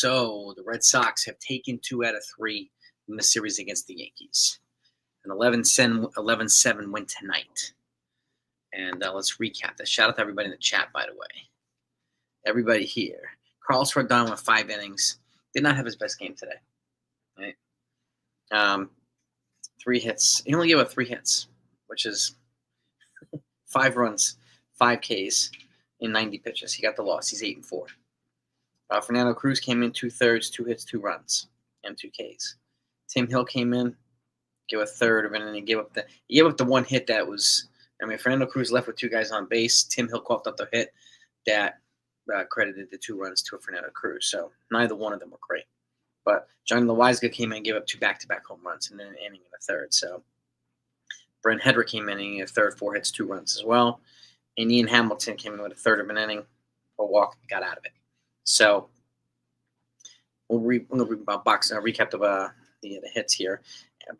So the Red Sox have taken 2 out of 3 in the series against the Yankees. An 11-7 win tonight. And let's recap this. Shout out to everybody in the chat, by the way. Everybody here. Carlos Rodon went 5 innings. Did not have his best game today. Right? 3 hits. He only gave up 3 hits, which is 5 runs, 5 Ks in 90 pitches. He got the loss. He's 8-4. Fernando Cruz came in 2/3, 2 hits, 2 runs, and 2 Ks. Tim Hill came in, gave a third of it, and he gave up the 1 hit that was. I mean, Fernando Cruz left with 2 guys on base. Tim Hill coughed up the hit that credited the 2 runs to Fernando Cruz. So neither one of them were great. But Johnny Loizaga came in and gave up 2 back-to-back home runs and then an inning and a third. So Brent Hedrick came in and a third, 4 hits, 2 runs as well. And Ian Hamilton came in with a third of an inning, a walk, got out of it. So we'll recap the hits here.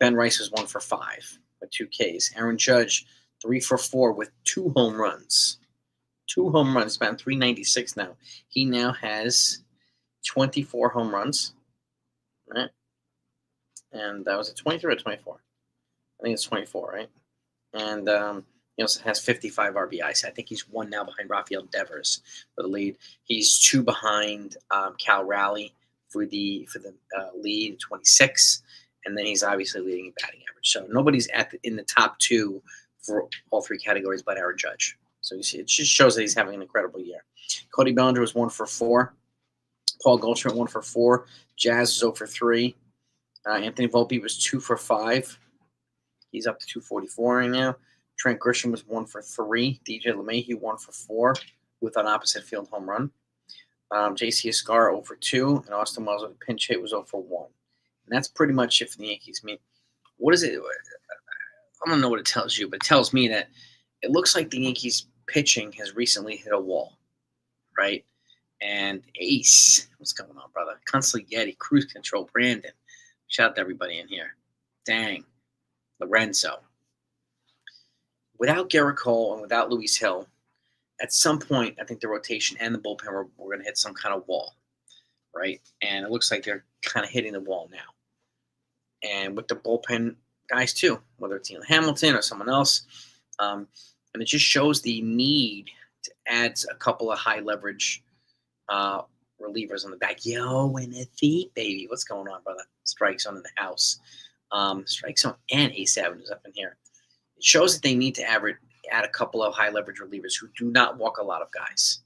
Ben Rice was 1 for 5 with 2 Ks. Aaron Judge 3 for 4 with 2 home runs. 2 home runs. He's batting .396 now. He now has 24 home runs. Right? And that was a 23 or 24? I think it's 24, right? And he also has 55 RBIs. I think he's 1 now behind Rafael Devers for the lead. He's 2 behind Cal Raleigh for the lead, 26. And then he's obviously leading in batting average. So nobody's in the top 2 for all 3 categories but Aaron Judge. So you see, it just shows that he's having an incredible year. Cody Bellinger was 1 for 4. Paul Goldschmidt 1 for 4. Jazz was 0 for 3. Anthony Volpe was 2 for 5. He's up to 244 right now. Trent Grisham was 1 for 3. DJ LeMahieu 1 for 4 with an opposite field home run. J.C. Escar 0 for 2. And Austin Wells with a pinch hit was 0 for 1. And that's pretty much it for the Yankees. I mean, what is it? I don't know what it tells you, but it tells me that it looks like the Yankees pitching has recently hit a wall, right? And Ace, what's going on, brother? Consigliere, Cruise Control, Brandon. Shout out to everybody in here. Dang. Lorenzo. Without Garrett Cole and without Luis Hill, at some point, I think the rotation and the bullpen were going to hit some kind of wall, right? And it looks like they're kind of hitting the wall now. And with the bullpen guys, too, whether it's Ian Hamilton or someone else, and it just shows the need to add a couple of high-leverage relievers on the back. Yo, in the feet, baby. What's going on, brother? Strike Zone in the house. Strike Zone and Ace Avenue's up in here. It shows that they need to add a couple of high-leverage relievers who do not walk a lot of guys,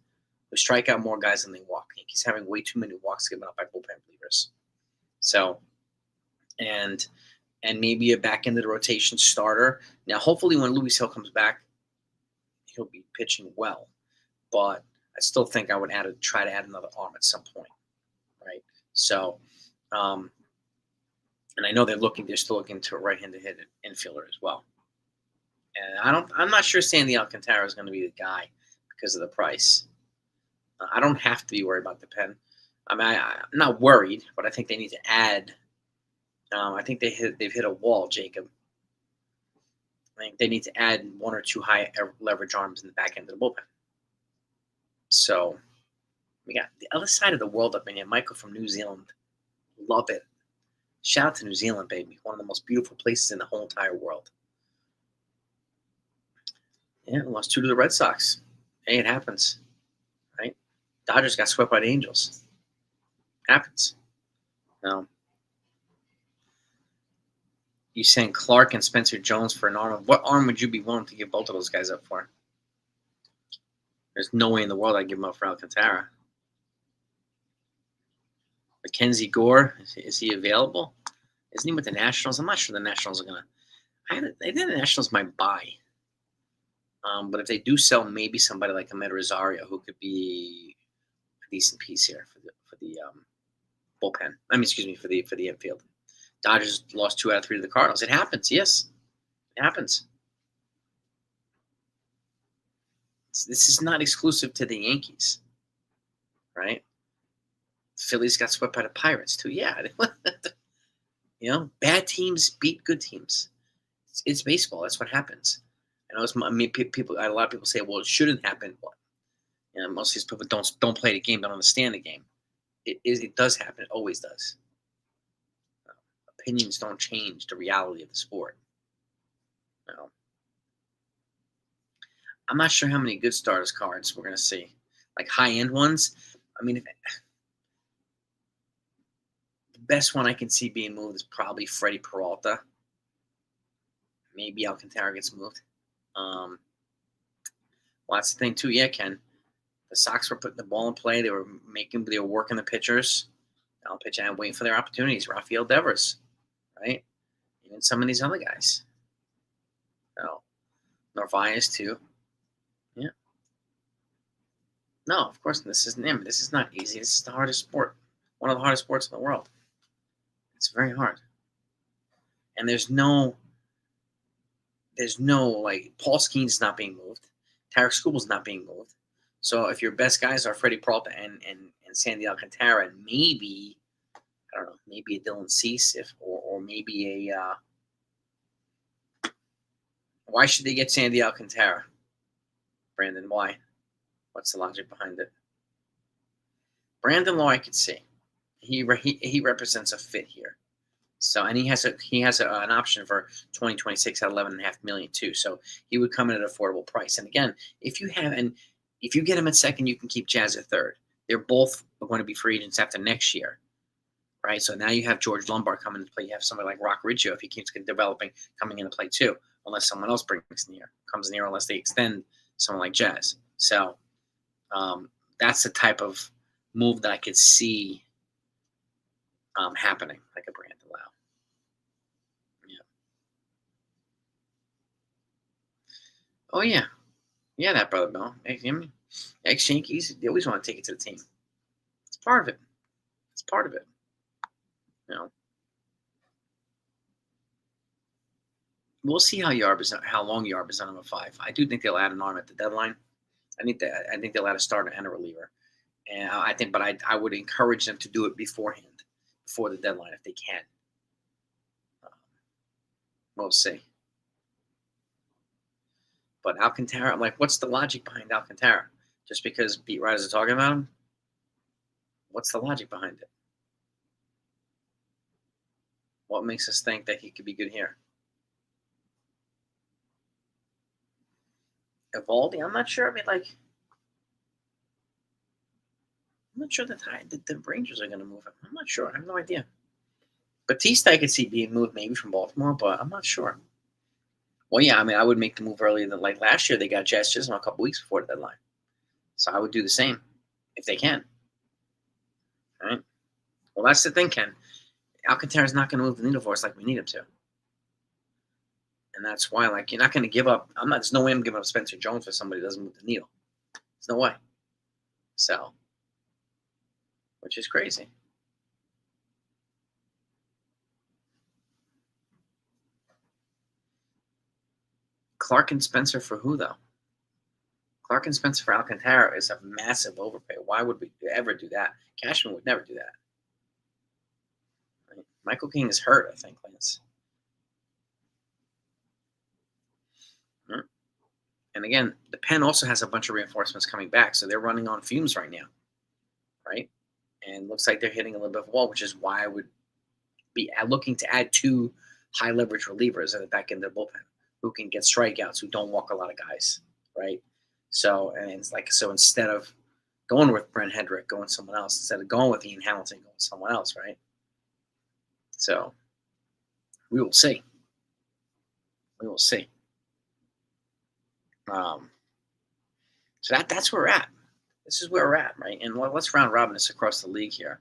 who strike out more guys than they walk. He's having way too many walks given up by bullpen relievers. So, and maybe a back end of the rotation starter. Now, hopefully when Luis Hill comes back, he'll be pitching well. But I still think I would try to add another arm at some point, right? So, and I know they're still looking to a right-handed hitter infielder as well. And I'm not sure Sandy Alcantara is going to be the guy because of the price. I don't have to be worried about the pen. I mean, I'm not worried, but I think they need to add. I think they've hit a wall, Jacob. I think they need to add 1 or 2 high leverage arms in the back end of the bullpen. So we got the other side of the world up in here. Michael from New Zealand. Love it. Shout out to New Zealand, baby. One of the most beautiful places in the whole entire world. Yeah, lost 2 to the Red Sox. Hey, it happens. Right? Dodgers got swept by the Angels. Happens. Now, you saying Clark and Spencer Jones for an arm. What arm would you be willing to give both of those guys up for? There's no way in the world I'd give him up for Alcantara. Mackenzie Gore, is he available? Isn't he with the Nationals? I'm not sure the Nationals are going to. I think the Nationals might buy. But if they do sell, maybe somebody like Ahmed Rosario, who could be a decent piece here for the bullpen. I mean, excuse me, for the infield. Dodgers lost 2 out of 3 to the Cardinals. It happens, yes. It happens. This is not exclusive to the Yankees, right? Phillies got swept by the Pirates too. Yeah, bad teams beat good teams. It's baseball. That's what happens. I know a lot of people say, "Well, it shouldn't happen." But most of these people don't play the game, don't understand the game. It does happen. It always does. Opinions don't change the reality of the sport. No. I'm not sure how many good starters cards we're gonna see. Like high end ones. I mean, the best one I can see being moved is probably Freddie Peralta. Maybe Alcantara gets moved. Um, well, that's the thing too. Yeah, Ken. The Sox were putting the ball in play. They were working the pitchers. Now pitching and waiting for their opportunities. Rafael Devers, right? Even some of these other guys. No, Narvaez too. Yeah. No, of course this isn't him. This is not easy. This is the hardest sport. One of the hardest sports in the world. It's very hard. And there's no like Paul Skeens not being moved. Tarek Skubal's not being moved. So if your best guys are Freddie Peralta and Sandy Alcantara, and maybe I don't know, maybe a Dylan Cease, or maybe a why should they get Sandy Alcantara, Brandon? Why? What's the logic behind it? Brandon Lowe, I could see. He represents a fit here. So, and he has an option for 2026 at 11.5 million too. So he would come in at an affordable price. And again, if you get him at second, you can keep Jazz at third. They're both going to be free agents after next year, right? So now you have George Lombard coming into play. You have somebody like Rock Riggio, if he keeps developing, coming into play too, unless someone else comes near, unless they extend someone like Jazz. So that's the type of move that I could see happening, like a Brandon Lowe. Yeah. Oh yeah, yeah, that brother Bill. Ex-Yankees, they always want to take it to the team. It's part of it. It's part of it. You know. We'll see how long Yarb is on him at 5. I do think they'll add an arm at the deadline. I think they'll add a starter and a reliever. And I would encourage them to do it beforehand, before the deadline if they can. We'll see. But Alcantara, I'm like, what's the logic behind Alcantara? Just because beat writers are talking about him? What's the logic behind it? What makes us think that he could be good here? Evaldi, I'm not sure. I mean, like, I'm not sure that the Rangers are going to move him. I'm not sure. I have no idea. Batista, I could see being moved maybe from Baltimore, but I'm not sure. Well, yeah, I mean, I would make the move earlier than like last year. They got Jazz Chisholm a couple weeks before the deadline, so I would do the same if they can. All right. Well, that's the thing, Ken. Alcantara's not going to move the needle for us like we need him to, and that's why, like, you're not going to give up. There's no way I'm giving up Spencer Jones for somebody who doesn't move the needle. There's no way. So, which is crazy. Clark and Spencer for who, though? Clark and Spencer for Alcantara is a massive overpay. Why would we ever do that? Cashman would never do that. Right? Michael King is hurt, I think, Lance. And again, the Pen also has a bunch of reinforcements coming back, so they're running on fumes right now, right? And looks like they're hitting a little bit of a wall, which is why I would be looking to add 2 high leverage relievers at the back end of the bullpen who can get strikeouts, who don't walk a lot of guys, right? So, and it's like, so instead of going with Brent Hendrick, going someone else, instead of going with Ian Hamilton, going with someone else, right? So we will see. We will see. So that's where we're at. This is where we're at, right? And let's round robin this across the league here.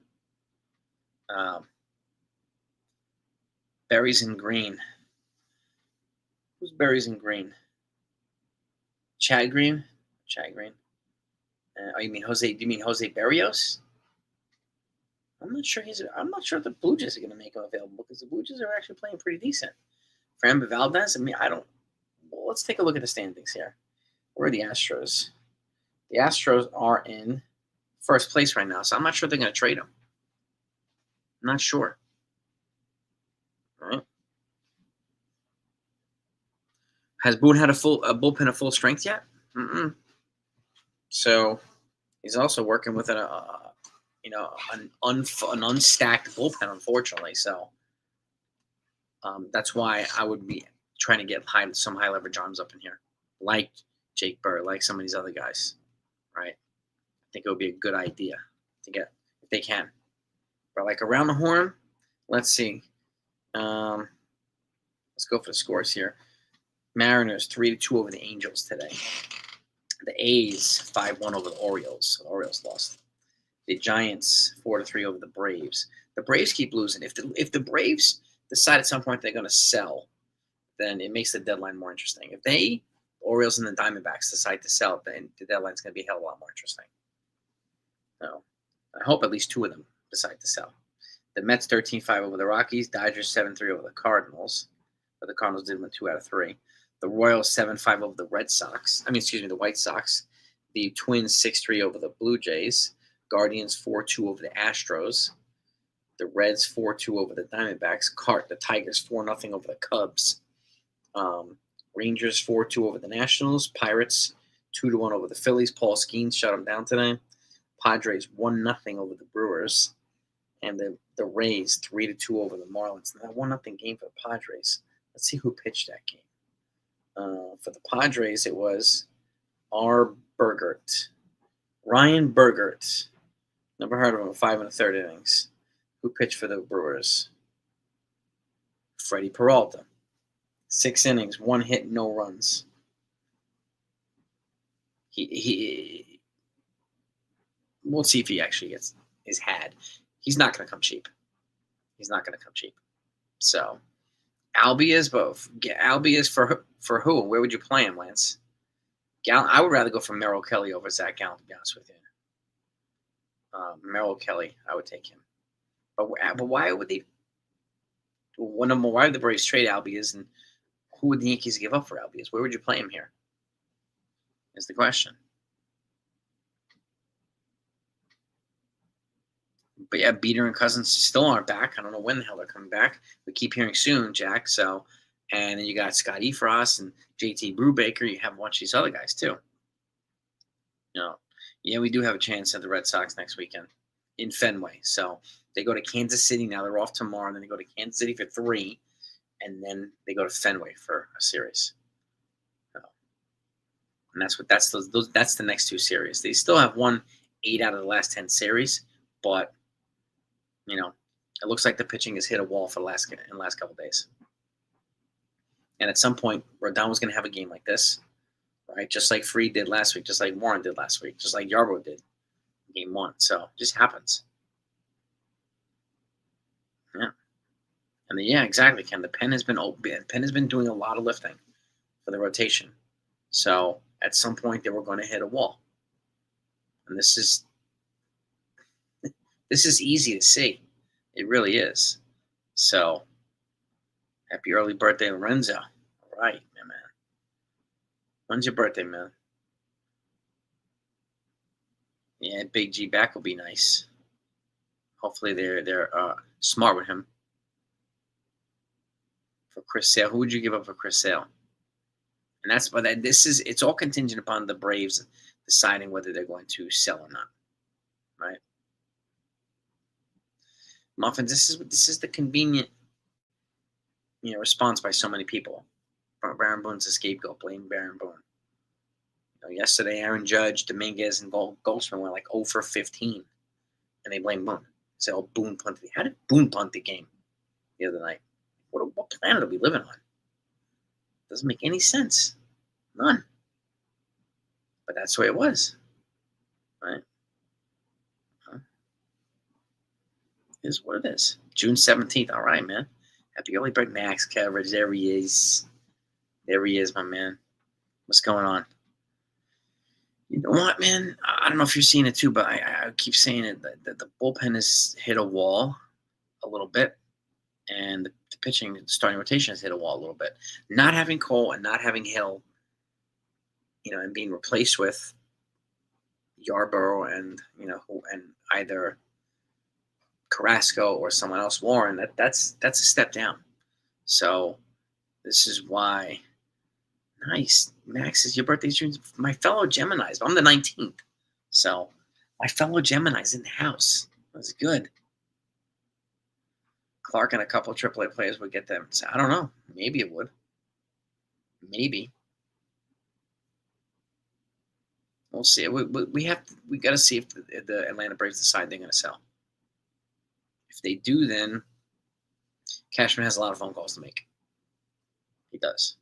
Berries in green. Who's berries in green? Chad Green. Chad Green. You mean Jose? Do you mean Jose Berrios? I'm not sure if the Blue Jays are going to make him available because the Blue Jays are actually playing pretty decent. Framber Valdez. I mean, well, let's take a look at the standings here. Where are the Astros? The Astros are in first place right now, so I'm not sure they're going to trade him. I'm not sure. All right. Has Boone had a bullpen of full strength yet? Mm-mm. So he's also working with an unstacked bullpen, unfortunately. So that's why I would be trying to get some high leverage arms up in here, like Jake Burr, like some of these other guys, right? I think it would be a good idea to get if they can. But like around the horn, let's see. Let's go for the scores here. Mariners 3-2 over the Angels today. The A's 5-1 over the Orioles. The Orioles lost. The Giants 4-3 over the Braves. The Braves keep losing. If the Braves decide at some point they're going to sell, then it makes the deadline more interesting. If the Orioles and the Diamondbacks decide to sell, then the deadline's going to be a hell of a lot more interesting. So I hope at least two of them decide to sell. The Mets 13-5 over the Rockies. Dodgers 7-3 over the Cardinals. But the Cardinals did win 2 out of 3. The Royals 7-5 over the the White Sox. The Twins 6-3 over the Blue Jays. Guardians 4-2 over the Astros. The Reds 4-2 over the Diamondbacks. The Tigers 4-0 over the Cubs. Rangers 4-2 over the Nationals. Pirates 2-1 over the Phillies. Paul Skeens shut them down today. Padres 1-0 over the Brewers. And the Rays 3-2 over the Marlins. And that 1-0 game for the Padres. Let's see who pitched that game. For the Padres, it was Ryan Bergert. Never heard of him. 5 1/3 innings. Who pitched for the Brewers? Freddie Peralta. 6 innings, 1 hit, no runs. We'll see if he actually is had. He's not going to come cheap. So, Albies, both. Albies for who? Where would you play him, Lance? I would rather go for Merrill Kelly over Zach Gallen, to be honest with you. Merrill Kelly, I would take him. But why would they? Why would the Braves trade Albies, and who would the Yankees give up for Albies? Where would you play him here? Is the question. But yeah, Beater and Cousins still aren't back. I don't know when the hell they're coming back. We keep hearing soon, Jack. So, and then you got Scott Efros and JT Brubaker. You have a bunch of these other guys too. Yeah, we do have a chance at the Red Sox next weekend in Fenway. So they go to Kansas City now. They're off tomorrow, and then they go to Kansas City for 3, and then they go to Fenway for a series. And that's the next 2 series. They still have won 8 out of the last 10 series, but it looks like the pitching has hit a wall in the last couple of days. And at some point, Rodon was going to have a game like this, right? Just like Fried did last week, just like Warren did last week, just like Yarbrough did in Game 1. So it just happens. Yeah. And exactly, Ken. The pen has been doing a lot of lifting for the rotation. So at some point, they were going to hit a wall. And this is easy to see. It really is. So, happy early birthday, Lorenzo. All right, man. When's your birthday, man? Yeah, Big G back will be nice. Hopefully they're smart with him. For Chris Sale, who would you give up for Chris Sale? And it's all contingent upon the Braves deciding whether they're going to sell or not, right? Muffins, this is the convenient, response by so many people. Baron Boone's a scapegoat. Blame Baron Boone. Yesterday, Aaron Judge, Dominguez, and Goldschmidt went like 0 for 15, and they blame Boone. Say, "Oh, Boone punted." How did Boone punt the game the other night? What planet are we living on? Doesn't make any sense. None. But that's the way it was, right? Is what it is. June 17th. All right, man. Happy early birthday, Max coverage. There he is. There he is, my man. What's going on? You know what, man? I don't know if you're seeing it too, but I keep saying it that the bullpen has hit a wall a little bit, and the pitching, the starting rotation has hit a wall a little bit. Not having Cole and not having Hill, and being replaced with Yarbrough and either Carrasco or someone else, Warren, that's a step down. So this is why. Nice. Max, is your birthday June? My fellow Geminis. I'm the 19th. So my fellow Geminis in the house. That's good. Clark and a couple AAA players would get them. So I don't know. Maybe it would. Maybe we'll see. We got to see if the Atlanta Braves decide they're going to sell. If they do, then Cashman has a lot of phone calls to make. He does.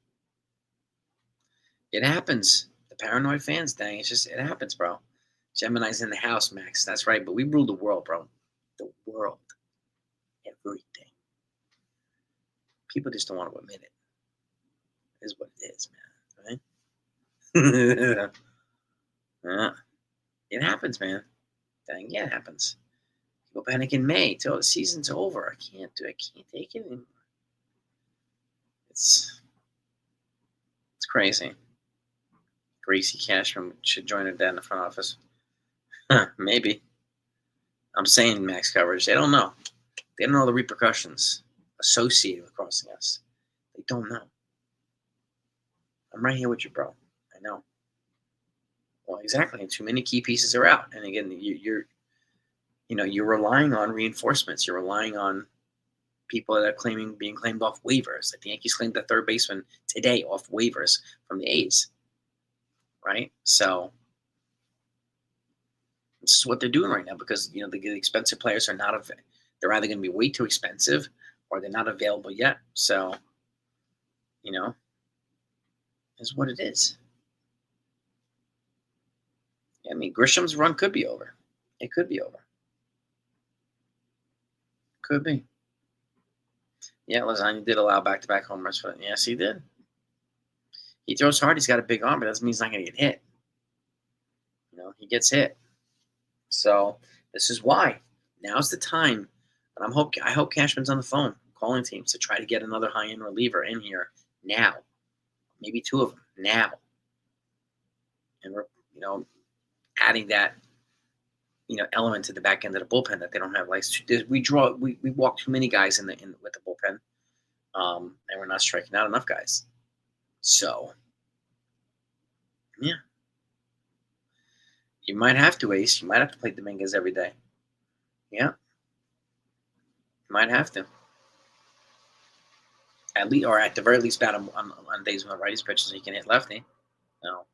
It happens. The paranoid fans, dang, it happens, bro. Gemini's in the house, Max. That's right. But we rule the world, bro. The world. Everything. People just don't want to admit it. It is what it is, man. Right? Yeah. It happens, man. Dang, yeah, it happens. People panic in May till the season's over. I can't take it anymore. It's crazy. Gracie Cashman should join her dad in the front office. Maybe. I'm saying max coverage. They don't know. They don't know the repercussions associated with crossing us. They don't know. I'm right here with you, bro. I know. Well, exactly. And too many key pieces are out. And again, you're relying on reinforcements. You're relying on people that are being claimed off waivers. Like the Yankees claimed the third baseman today off waivers from the A's. Right? So this is what they're doing right now because the expensive players are not they're either going to be way too expensive or they're not available yet. So, is what it is. I mean, Grisham's run could be over. It could be over. Could be. Yeah, Lasagna did allow back-to-back homers, but yes, he did. He throws hard. He's got a big arm, but that doesn't mean he's not going to get hit. He gets hit. So this is why now's the time, and I hope Cashman's on the phone calling teams to try to get another high-end reliever in here now, maybe two of them now, and we're adding that element to the back end of the bullpen that they don't have. Like we walk too many guys with the bullpen, and we're not striking out enough guys. So yeah. You might have to, Ace. You might have to play Dominguez every day. Yeah. You might have to. At least, or at the very least, bat him on days when the righty's pitches so he can hit lefty. No.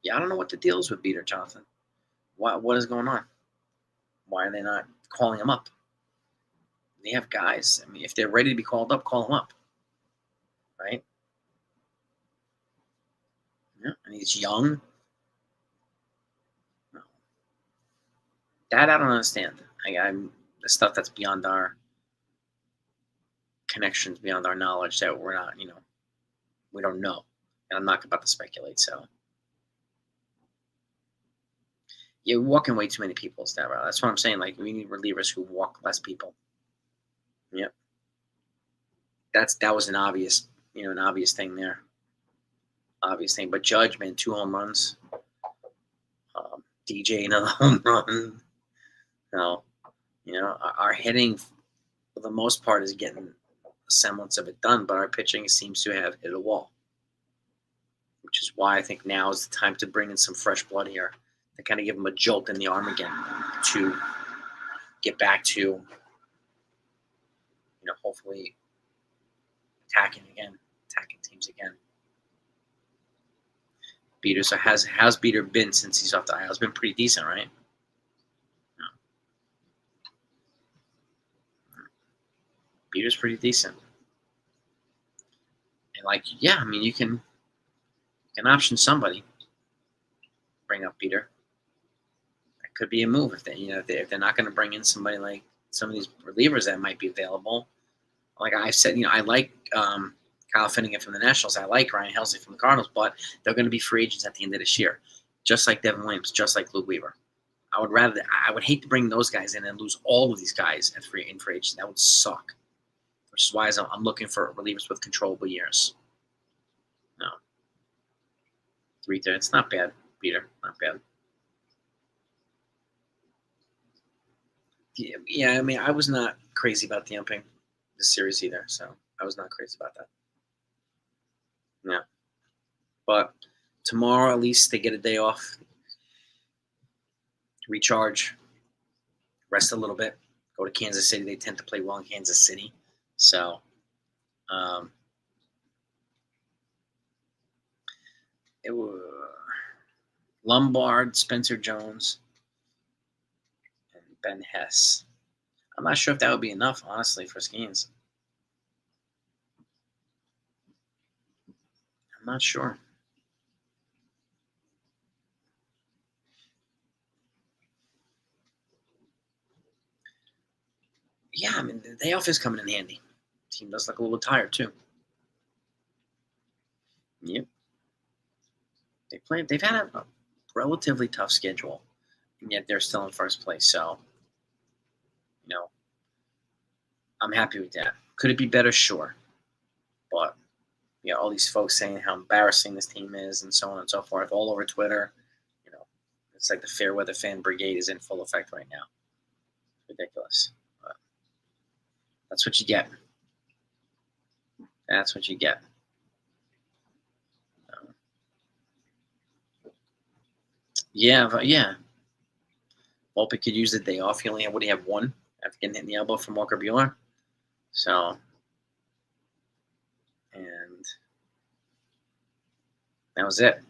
Yeah, I don't know what the deal is with Beater, Jonathan. What is going on? Why are they not calling him up? They have guys. I mean, if they're ready to be called up, call them up. Right? Yeah. And he's young. No. That I don't understand. I'm the stuff that's beyond our connections, beyond our knowledge that we're not, we don't know. And I'm not about to speculate. So you're walking way too many people. That's what I'm saying. Like we need relievers who walk less people. Yep. That was an obvious thing there. Obvious thing. But Judge, man, 2 home runs. DJ another home run. No, our hitting for the most part is getting a semblance of it done, but our pitching seems to have hit a wall. Which is why I think now is the time to bring in some fresh blood here to kind of give them a jolt in the arm again to get back to, hopefully attacking teams again. Beater, so how's Beater been since he's off the IL? It's been pretty decent, right? No. Beater's pretty decent. And you can option somebody. Bring up Beater. That could be a move if they're not going to bring in somebody like some of these relievers that might be available. Like I said, I like Kyle Finnegan from the Nationals. I like Ryan Helsley from the Cardinals, but they're going to be free agents at the end of this year, just like Devin Williams, just like Luke Weaver. I would hate to bring those guys in and lose all of these guys in free agents. That would suck. Which is why I'm looking for relievers with controllable years. No. 3-3. It's not bad, Peter. Not bad. Yeah, I mean, I was not crazy about the umping this series either, so I was not crazy about that. Yeah. But tomorrow, at least, they get a day off, recharge, rest a little bit, go to Kansas City. They tend to play well in Kansas City. So it was Lombard, Spencer Jones, and Ben Hess. I'm not sure if that would be enough, honestly, for Skeens. I'm not sure. Yeah, I mean, the day off is coming in handy. Team does look a little tired, too. Yep. They've had a relatively tough schedule, and yet they're still in first place. So, I'm happy with that. Could it be better? Sure. But, all these folks saying how embarrassing this team is and so on and so forth all over Twitter. It's like the fair weather fan brigade is in full effect right now. It's ridiculous. But that's what you get. That's what you get. Yeah. Volpe could use the day off. He only would have one after getting hit in the elbow from Walker Buehler. So, and that was it.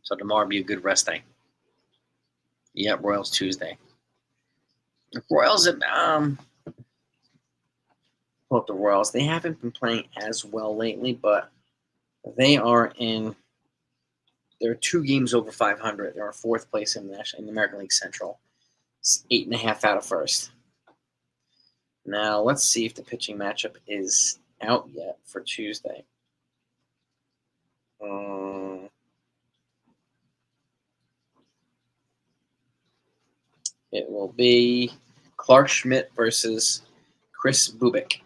So tomorrow will be a good rest day. Yeah, Royals Tuesday. The Royals, pull up the Royals. They haven't been playing as well lately, but they are in. They're 2 games over 500. They're in 4th place in the American League Central. It's 8.5 out of first. Now let's see if the pitching matchup is out yet for Tuesday. It will be Clark Schmidt versus Chris Bubik,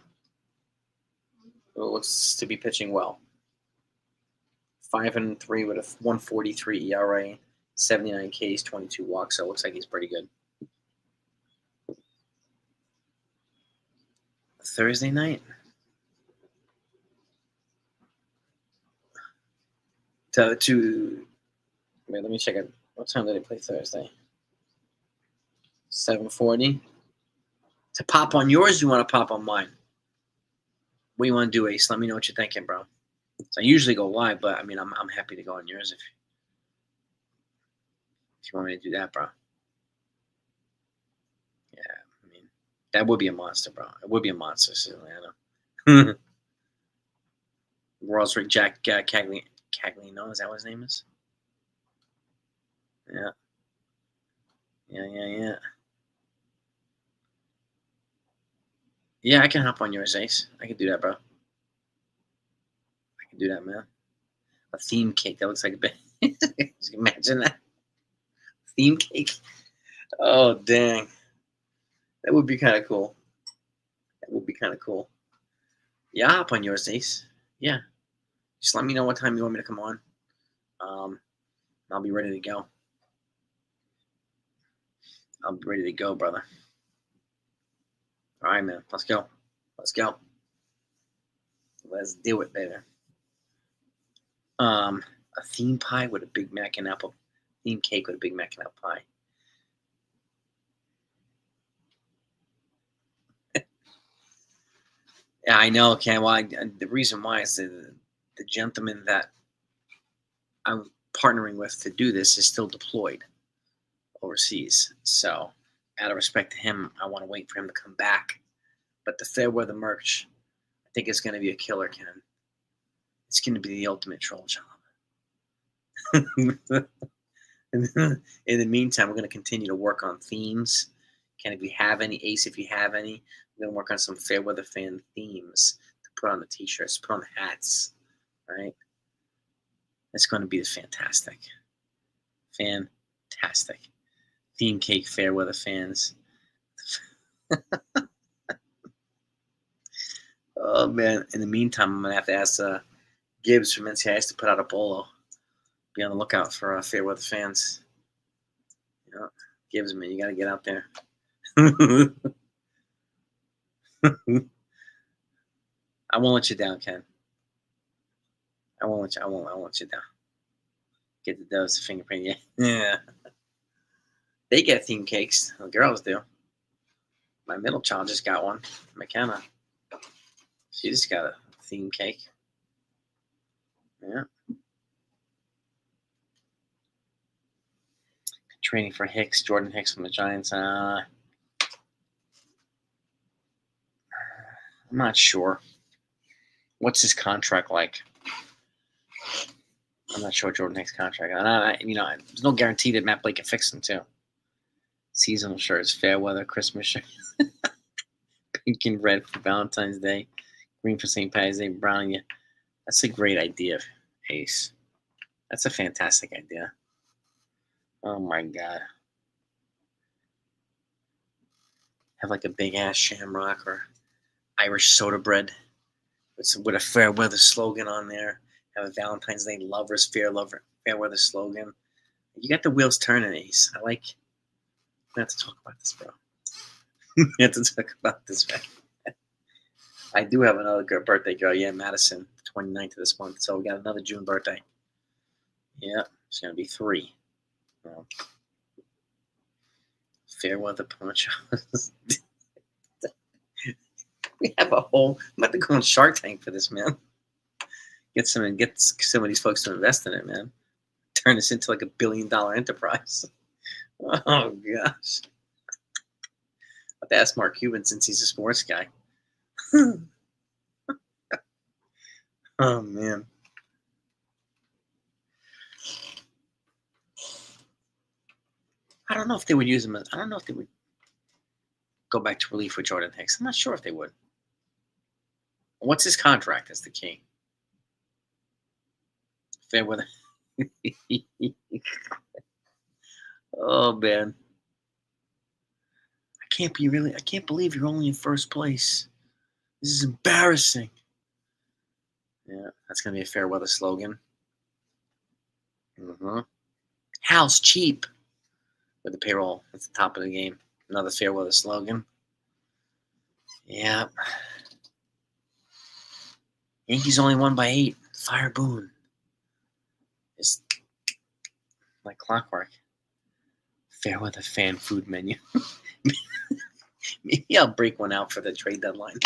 who looks to be pitching well. 5-3 with a 1.43 ERA, 79 Ks, 22 walks. So it looks like he's pretty good. Thursday night. Wait, let me check it. What time did they play Thursday? 7:40. To pop on yours, you want to pop on mine? What do you want to do, Ace? Let me know what you're thinking, bro. So I usually go live, but I mean, I'm happy to go on yours if you want me to do that, bro. Yeah, I mean, that would be a monster, bro. It would be a monster, Atlanta. Royals Rick Jack Caglino, is that what his name is? Yeah. Yeah, I can hop on yours, Ace. I can do that, bro. I can do that, man. A theme cake that looks like a bed. Imagine that. Theme cake. Oh, dang. That would be kind of cool. Yeah, I'll hop on yours, Ace. Yeah. Just let me know what time you want me to come on. I'll be ready to go. I'll be ready to go, brother. All right, man. Let's go. Let's do it, baby. A theme pie with a Big Mac and apple. Theme cake with a Big Mac and apple pie. Yeah, I know, Ken. Well, the reason why is the gentleman that I'm partnering with to do this is still deployed overseas. So, out of respect to him, I want to wait for him to come back. But the Fairweather merch, I think it's going to be a killer, Ken. It's going to be the ultimate troll job. In the meantime, we're going to continue to work on themes. Ken, if you have any, Ace, if you have any, we're going to work on some Fairweather fan themes to put on the t-shirts, put on the hats, right? It's going to be fantastic. Fantastic. Theme cake Fairweather fans. Oh, man. In the meantime, I'm going to have to ask Gibbs from NCIS to put out a bolo. Be on the lookout for Fairweather fans. Gibbs, man, you got to get out there. I won't let you down, Ken. I won't let you down. Get the dose, fingerprint, yeah. They get theme cakes. The girls do. My middle child just got one. McKenna. She just got a theme cake. Yeah. Training for Hicks, Jordan Hicks from the Giants. I'm not sure. What's his contract like? I'm not sure Jordan Hicks' contract. There's no guarantee that Matt Blake can fix him too. Seasonal shirts, fair weather, Christmas shirt, pink and red for Valentine's Day, green for St. Patty's Day, brown. Yeah, that's a great idea, Ace. That's a fantastic idea. Oh my god. Have like a big ass shamrock or Irish soda bread with a fair weather slogan on there. Have a Valentine's Day lovers fair weather slogan. You got the wheels turning, Ace. We have to talk about this, bro. We have to talk about this, man. I do have another good birthday girl. Yeah, Madison, 29th of this month. So we got another June birthday. Yeah, it's going to be 3. Fair weather ponchos. We have a whole. I'm about to go on Shark Tank for this, man. Get some of these folks to invest in it, man. Turn this into like $1 billion enterprise. Oh gosh. I'll have to ask Mark Cuban since he's a sports guy. Oh man. I don't know if they would use him. I don't know if they would go back to relief with Jordan Hicks. I'm not sure if they would. What's his contract? That's the key. Fair weather. Oh man. I can't believe you're only in first place. This is embarrassing. Yeah, that's gonna be a fair weather slogan. Mm-hmm. House cheap with the payroll at the top of the game. Another fair weather slogan. Yeah. Yankees only won by 8. Fire Boone. It's like clockwork. Fair weather fan food menu. Maybe I'll break one out for the trade deadline.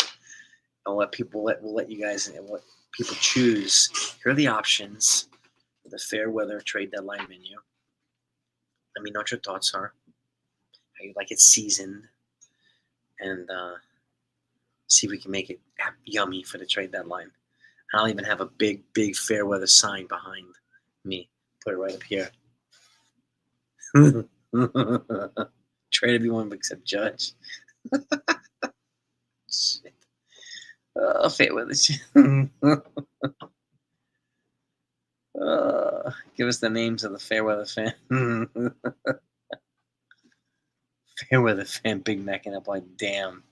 I'll let we'll let you guys and what people choose. Here are the options for the fair weather trade deadline menu. Let me know what your thoughts are. How you like it seasoned, and see if we can make it yummy for the trade deadline. I'll even have a big fair weather sign behind me. Put it right up here. Trade everyone except Judge. Shit. Oh, fair weather. Give us the names of the fair weather fan. Fair weather fan, Big Mac, and up like damn.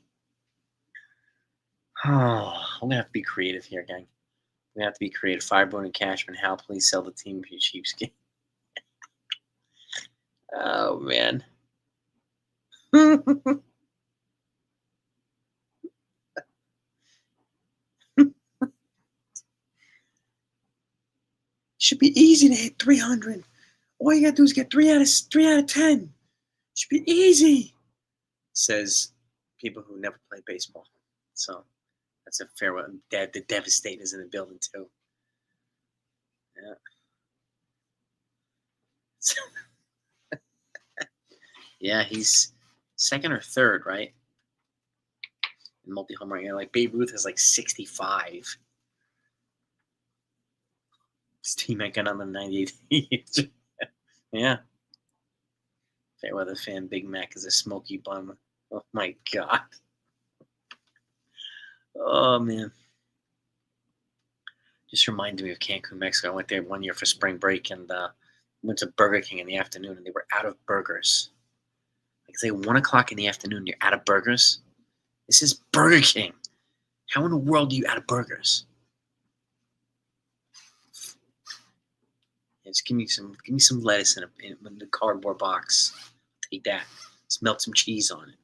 Oh, I'm gonna have to be creative here, gang. We have to be creative. Firebone and Cashman, Hal, please sell the team if you cheapskate. Oh man. Should be easy to hit 300. All you gotta do is get 3 out of 10. Should be easy. Says people who never played baseball. So that's a fair one. The Devastator's in the building too. Yeah. Yeah, he's second or third, right? In multi-home run. Like Babe Ruth has like 65. His teammate got on the 98. Yeah. Fairweather fan, Big Mac is a smoky bum. Oh my god. Oh man. Just reminded me of Cancun, Mexico. I went there one year for spring break and went to Burger King in the afternoon and they were out of burgers. Like say 1 o'clock in the afternoon, you're out of burgers. This is Burger King. How in the world are you out of burgers? Yeah, just give me some lettuce in the cardboard box. Take that. Just melt some cheese on it.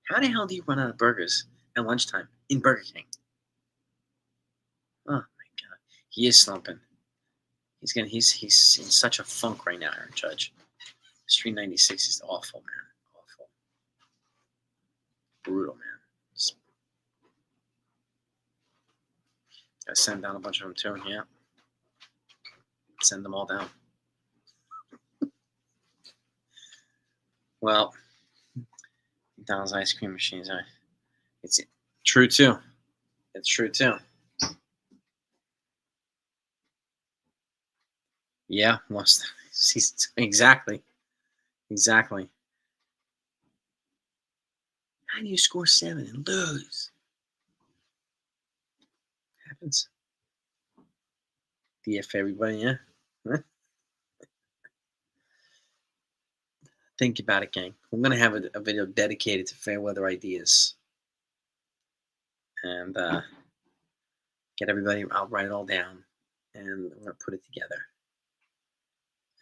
How the hell do you run out of burgers at lunchtime in Burger King? Oh my god, he is slumping. He's in such a funk right now, Aaron Judge. 396 is awful, man. Awful. Brutal, man. Just gotta send down a bunch of them too. Yeah. Send them all down. Well, McDonald's ice cream machines. It's true too. It's true too. Yeah, exactly. Exactly. How do you score 7 and lose? Happens. DF everybody, yeah. Huh? Think about it, gang. I'm gonna have a video dedicated to fair weather ideas, and get everybody. I'll write it all down, and I'm gonna put it together.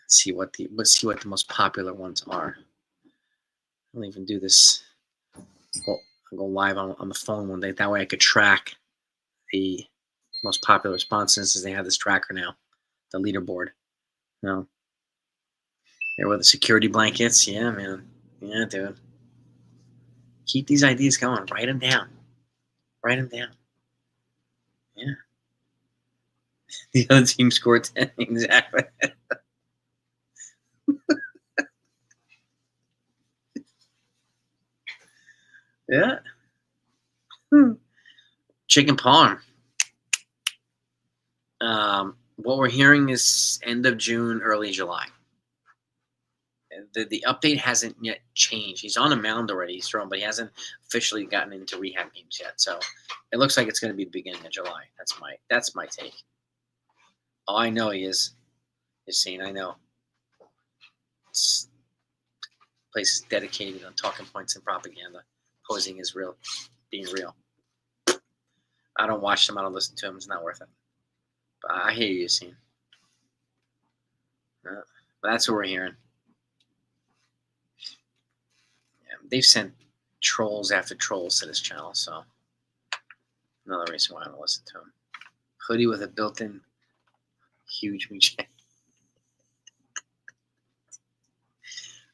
Let's see what the most popular ones are. I'll even do this. I'll go live on the phone one day. That way I could track the most popular responses, as they have this tracker now, the leaderboard. You know, there were the security blankets. Yeah, man. Yeah, dude. Keep these ideas going. Write them down. Write them down. Yeah. The other team scored 10. Exactly. Yeah. Chicken parm. What we're hearing is end of June, early July. The update hasn't yet changed. He's on a mound already. He's thrown, but he hasn't officially gotten into rehab games yet. So it looks like it's going to be the beginning of July. That's my take. Oh, I know he is. You've seen. I know. This place is dedicated on talking points and propaganda, posing as real, being real. I don't watch them. I don't listen to them. It's not worth it. But I hear you, Yassine. But that's what we're hearing. Yeah, they've sent trolls after trolls to this channel, so another reason why I don't listen to them. Hoodie with a built-in huge meat.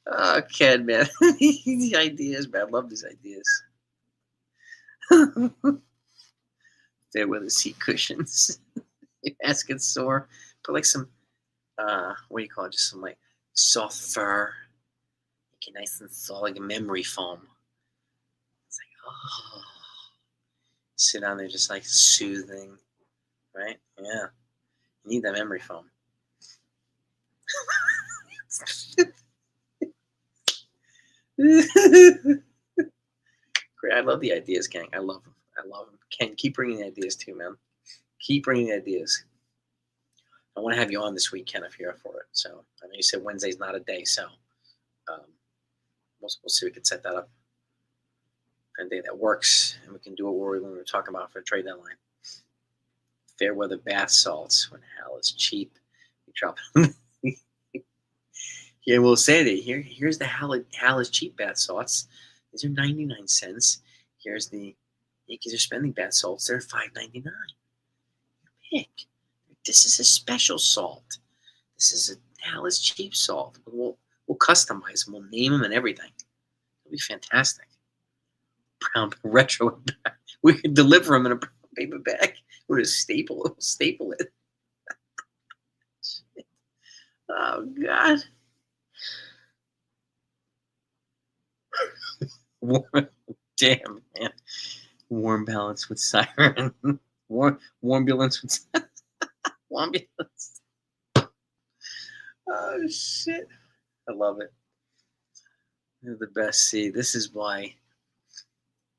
Oh, Ken, man. These ideas, man. I love these ideas. There with the seat cushions. Your ass gets sore. Put like some, what do you call it? Just some like soft fur. Make it nice and soft, like a memory foam. It's like, oh. Sit down there just like soothing. Right? Yeah. You need that memory foam. Great. I love the ideas, gang. I love them. I love them. Ken, keep bringing the ideas too, man. Keep bringing the ideas. I want to have you on this week, Ken, if you're up for it. So I know you said Wednesday's not a day, so we'll see if we can set that up. A day that works, and we can do what we were talking about for a trade deadline. Fair weather bath salts when hell is cheap. We drop Yeah, we'll say that here's the hell is cheap bath salts. These are 99 cents. Here's the Yankees are spending bath salts. They're $5.99. Pick. This is a special salt. This is a hell is cheap salt. We'll customize them. We'll name them and everything. It'll be fantastic. Brown retro. We could deliver them in a brown paper bag with a staple. Staple it. Oh God. Damn, man. Warm balance with siren. Warm ambulance with ambulance. Oh shit. I love it. They're the best. See, this is why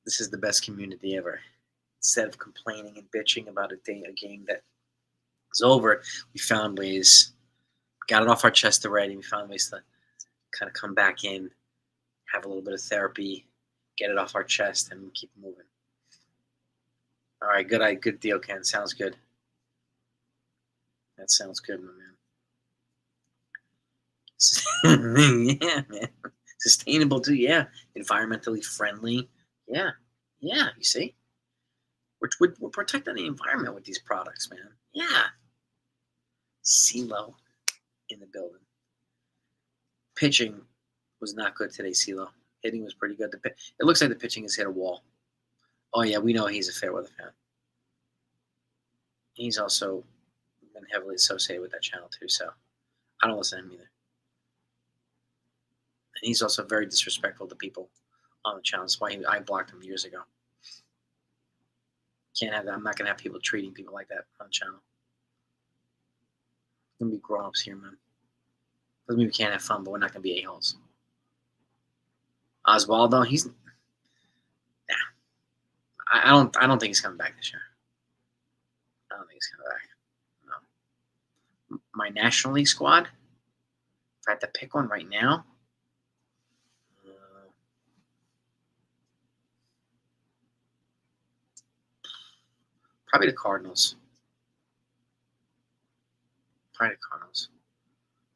this is the best community ever. Instead of complaining and bitching about a game that is over, we found ways, got it off our chest already. We found ways to kind of come back in, have a little bit of therapy, get it off our chest, and keep moving. All right, good deal, Ken. Sounds good. That sounds good, my man. Yeah, man. Sustainable too, yeah. Environmentally friendly, yeah. Yeah, you see? We're protecting the environment with these products, man. Yeah. CeeLo in the building. Pitching was not good today, CeeLo. Hitting was pretty good. It looks like the pitching has hit a wall. Oh, yeah, we know he's a fair weather fan. He's also been heavily associated with that channel, too, so I don't listen to him either. And he's also very disrespectful to people on the channel. That's why I blocked him years ago. Can't have that. I'm not going to have people treating people like that on the channel. We're going to be grown-ups here, man. Doesn't mean we can't have fun, but we're not going to be a-holes. Oswaldo, he's... Nah. I don't think he's coming back this year. I don't think he's coming back. No. My National League squad, if I had to pick one right now, probably the Cardinals.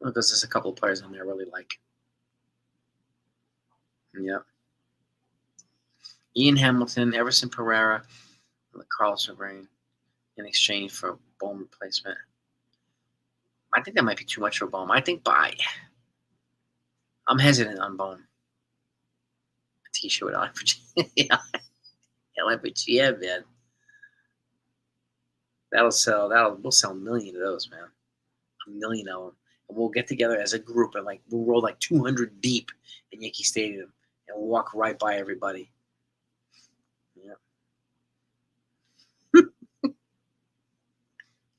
Because there's a couple of players on there I really like. Yep. Ian Hamilton, Everson Pereira, and Carlos Sabrain in exchange for a Bowman replacement. I think that might be too much for Bowman. I think I'm hesitant on Bowman. A t-shirt with LFG. Yeah, man. We'll sell a million of those, man. A million of them. And we'll get together as a group and we'll roll 200 deep in Yankee Stadium and we'll walk right by everybody. Yeah.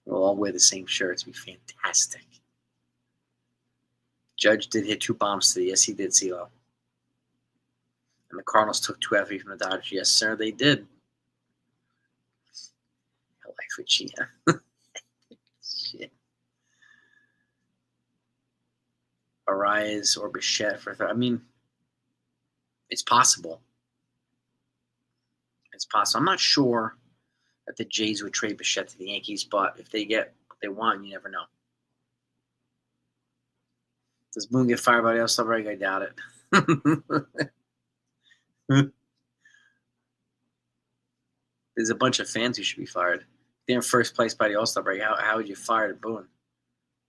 We'll all wear the same shirts. It'll be fantastic. Judge did hit 2 bombs today. Yes, he did, CeeLo. And the Cardinals took 2 after from the Dodgers. Yes, sir, they did. I like Richie. Shit. Arias or Bichette for third. I mean, it's possible. It's possible. I'm not sure that the Jays would trade Bichette to the Yankees, but if they get what they want, you never know. Does Boone get fired by the All-Star break? I doubt it. There's a bunch of fans who should be fired. If they're in first place by the All-Star break, how would you fire Boone?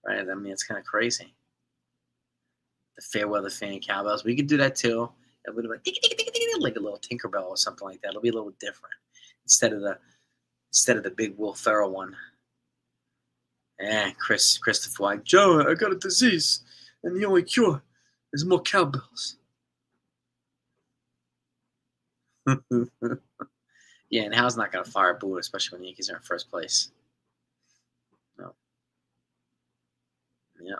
Right? I mean, it's kind of crazy. The Fairweather fan cowbells. We could do that too. It would have like a little Tinkerbell or something like that. It'll be a little different instead of the big Will Ferrell one. Christopher, like, Joe, I got a disease, and the only cure is more cowbells. Yeah, and Hal's not gonna fire Boone, especially when the Yankees are in first place. No. Yeah.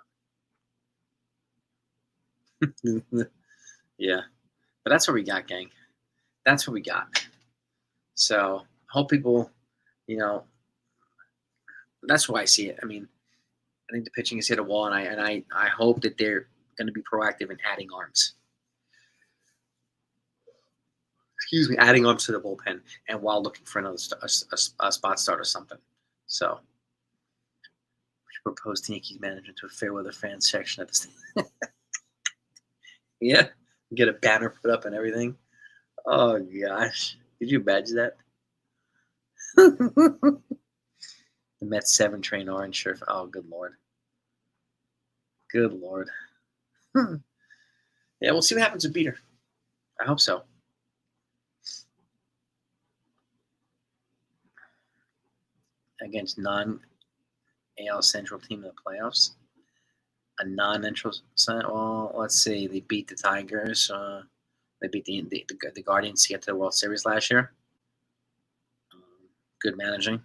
Yeah. But that's what we got, gang. That's what we got. So I hope people, that's why I see it. I mean, I think the pitching has hit a wall, and I hope that they're going to be proactive in adding arms. Adding arms to the bullpen, and while looking for another a spot start or something. So we should propose to Yankees management to a Fairweather fans section at the Yeah, get a banner put up and everything. Oh gosh, could you imagine that? The Mets 7 train orange shirt. Oh, good lord. Good lord. Yeah, we'll see what happens with Beater. I hope so. Against non-AL Central team in the playoffs. A non-Central. Well, let's see. They beat the Tigers. They beat the Guardians to get to the World Series last year. Good managing.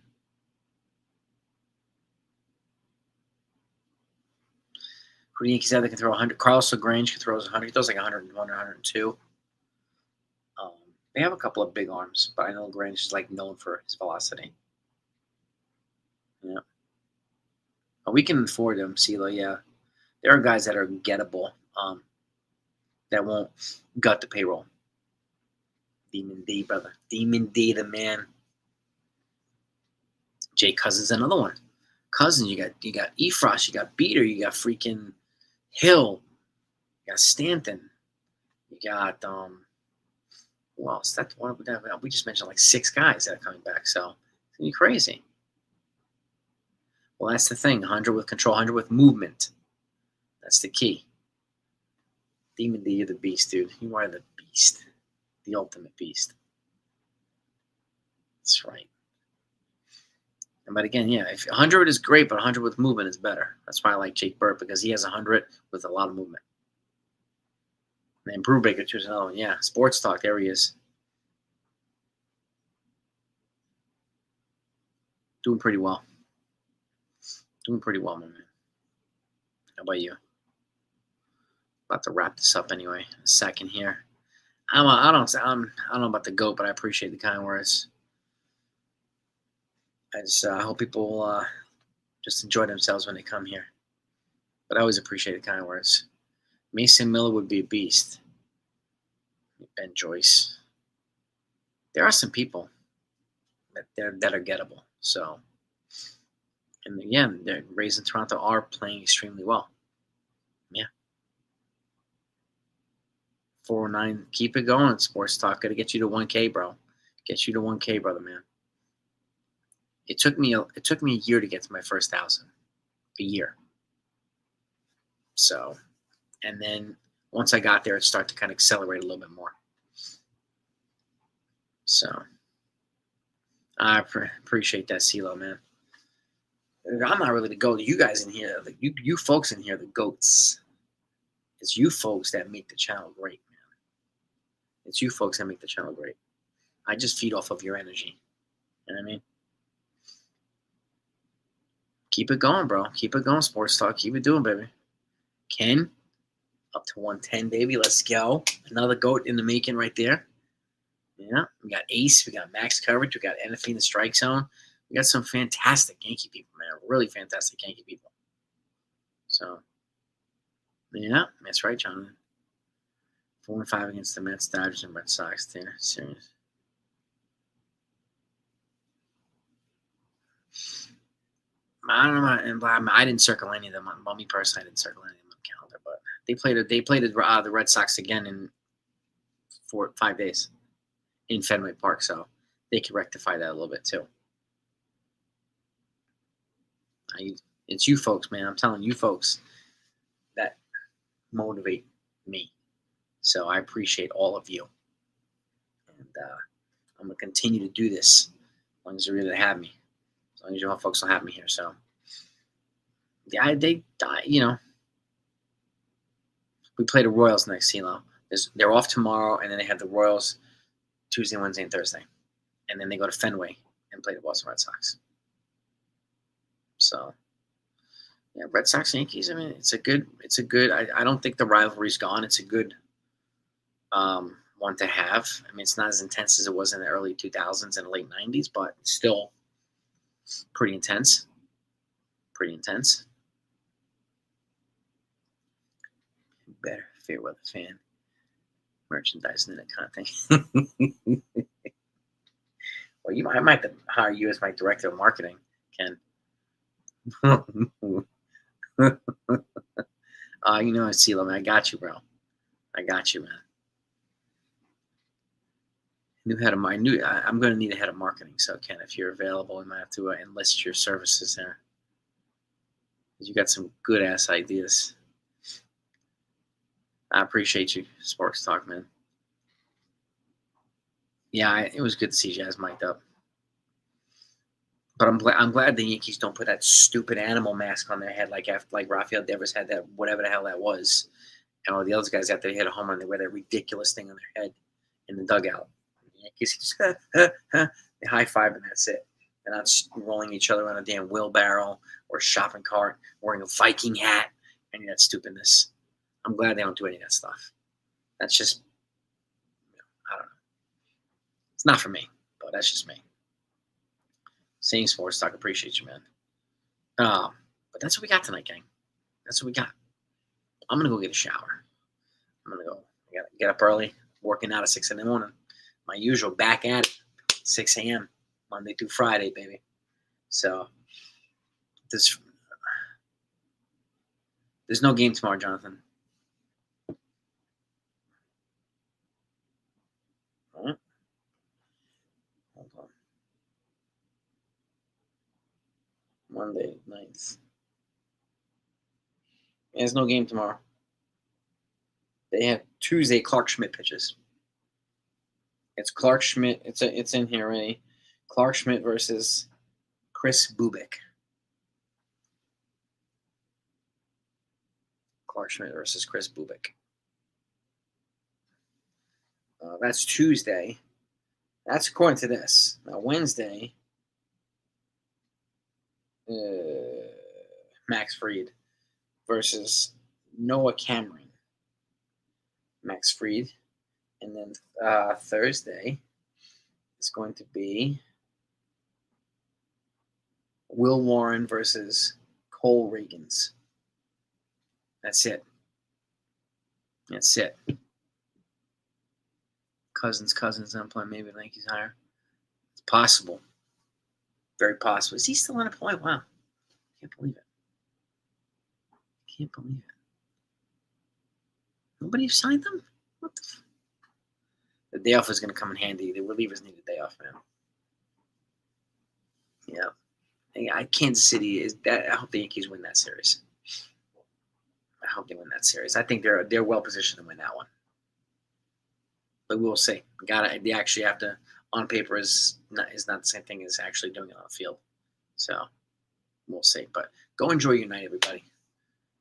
Who do you think they can throw 100? Carlos LaGrange can throw 100. He throws like 101 or 102. They have a couple of big arms, but I know LaGrange is known for his velocity. Yeah. But we can afford them, CeeLo. Yeah. There are guys that are gettable that won't gut the payroll. Demon D, brother. Demon D, the man. Jay Cousins, another one. Cousins, you got Efros, you got Beater, you got freaking Hill, you got Stanton, you got who else? That's one. We just mentioned 6 guys that are coming back, so it's gonna be crazy. Well, that's the thing. 100 with control, 100 with movement. That's the key. Demon D, you're the beast, dude. You are the beast. The ultimate beast. That's right. But again, yeah, if 100 is great, but 100 with movement is better. That's why I like Jake Burt, because he has 100 with a lot of movement. And then Brubaker, choose another one. Yeah, Sports Talk, there he is. Doing pretty well. Doing pretty well, my man. How about you? About to wrap this up anyway. A second here. I don't know about the GOAT, but I appreciate the kind words. I just hope people just enjoy themselves when they come here. But I always appreciate the kind words. Mason Miller would be a beast. Ben Joyce. There are some people that are gettable. So, and again, the Rays in Toronto are playing extremely well. Yeah. 409. Keep it going, Sports Talk. Got to get you to 1K, bro. Get you to 1K, brother, man. It took me a year to get to my first 1,000. A year. So, and then once I got there, it started to kind of accelerate a little bit more. So, I appreciate that, CeeLo, man. I'm not really the GOAT. You guys in here, you folks in here, are the GOATs. It's you folks that make the channel great, man. It's you folks that make the channel great. I just feed off of your energy. You know what I mean? Keep it going, bro. Keep it going, Sports Talk. Keep it doing, baby. Ken, up to 110, baby. Let's go. Another GOAT in the making right there. Yeah. We got Ace. We got Max Coverage. We got NFE in the strike zone. We got some fantastic Yankee people, man. Really fantastic Yankee people. So, yeah, that's right, Jonathan. 4-5 against the Mets, Dodgers, and Red Sox there. Serious. I don't know. I didn't circle any of them. Well, me personally, I didn't circle any of them on the calendar. But they played the Red Sox again in 5 days in Fenway Park, so they can rectify that a little bit too. It's you folks, man. I'm telling you folks that motivate me. So I appreciate all of you, and I'm gonna continue to do this as long as you're really have me. As long as you folks will have me here. So yeah, we play the Royals next, They're off tomorrow, and then they have the Royals Tuesday, Wednesday, and Thursday. And then they go to Fenway and play the Boston Red Sox. So, yeah, Red Sox, Yankees, I mean, it's a good, I don't think the rivalry's gone. It's a good one to have. I mean, it's not as intense as it was in the early 2000s and late 90s, but still pretty intense. Pretty intense. Better fair weather fan. Merchandise and that kind of thing. Well, I might have to hire you as my director of marketing, Ken. You know, CeeLo, man. I got you, bro. I got you, man. I'm going to need a head of marketing. So, Ken, if you're available, we might have to enlist your services there. You got some good ass ideas. I appreciate you, Sports Talk, man. Yeah, it was good to see Jazz mic'd up. But I'm glad the Yankees don't put that stupid animal mask on their head like Rafael Devers had that, whatever the hell that was. And all the other guys out there hit a home run, they wear that ridiculous thing on their head in the dugout. The Yankees just they high five and that's it. They're not rolling each other on a damn wheelbarrow or a shopping cart, wearing a Viking hat, any of that stupidness. I'm glad they don't do any of that stuff. That's just, I don't know. It's not for me, but that's just me. Seeing Sports Talk, appreciate you, man. But that's what we got tonight, gang. That's what we got. I'm gonna go get a shower. I gotta get up early, working out at 6 in the morning. My usual, back at it, 6 a.m. Monday through Friday, baby. So there's no game tomorrow, Jonathan. Hold on. Monday, 9th. There's no game tomorrow. They have Tuesday Clark Schmidt pitches. It's Clark Schmidt. It's in here already. Clark Schmidt versus Chris Bubik. Clark Schmidt versus Chris Bubik. That's Tuesday. That's according to this. Now Wednesday, Max Fried versus Noah Cameron. Max Fried. And then Thursday is going to be Will Warren versus Cole Reagans. That's it. That's it. Cousins don't play. Maybe the Yankees higher. It's possible. Very possible. Is he still unemployed? Wow. Can't believe it. Can't believe it. Nobody signed them? What the day off is going to come in handy. The relievers need a day off, man. Yeah. Kansas City is that. I hope the Yankees win that series. I hope they win that series. I think they're well positioned to win that one. But we'll see. They actually have to. On paper is not the same thing as actually doing it on the field. So we'll see. But go enjoy your night, everybody.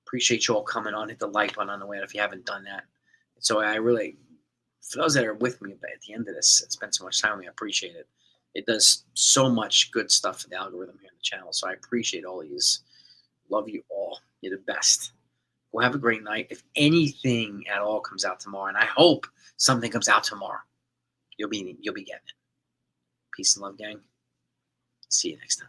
Appreciate you all coming on. Hit the like button on the way out if you haven't done that. So I really, for those that are with me at the end of this, spend so much time with me, I appreciate it. It does so much good stuff for the algorithm here on the channel. So I appreciate all of you. Love you all. You're the best. Well, have a great night. If anything at all comes out tomorrow, and I hope something comes out tomorrow, you'll be getting it. Peace and love, gang. See you next time.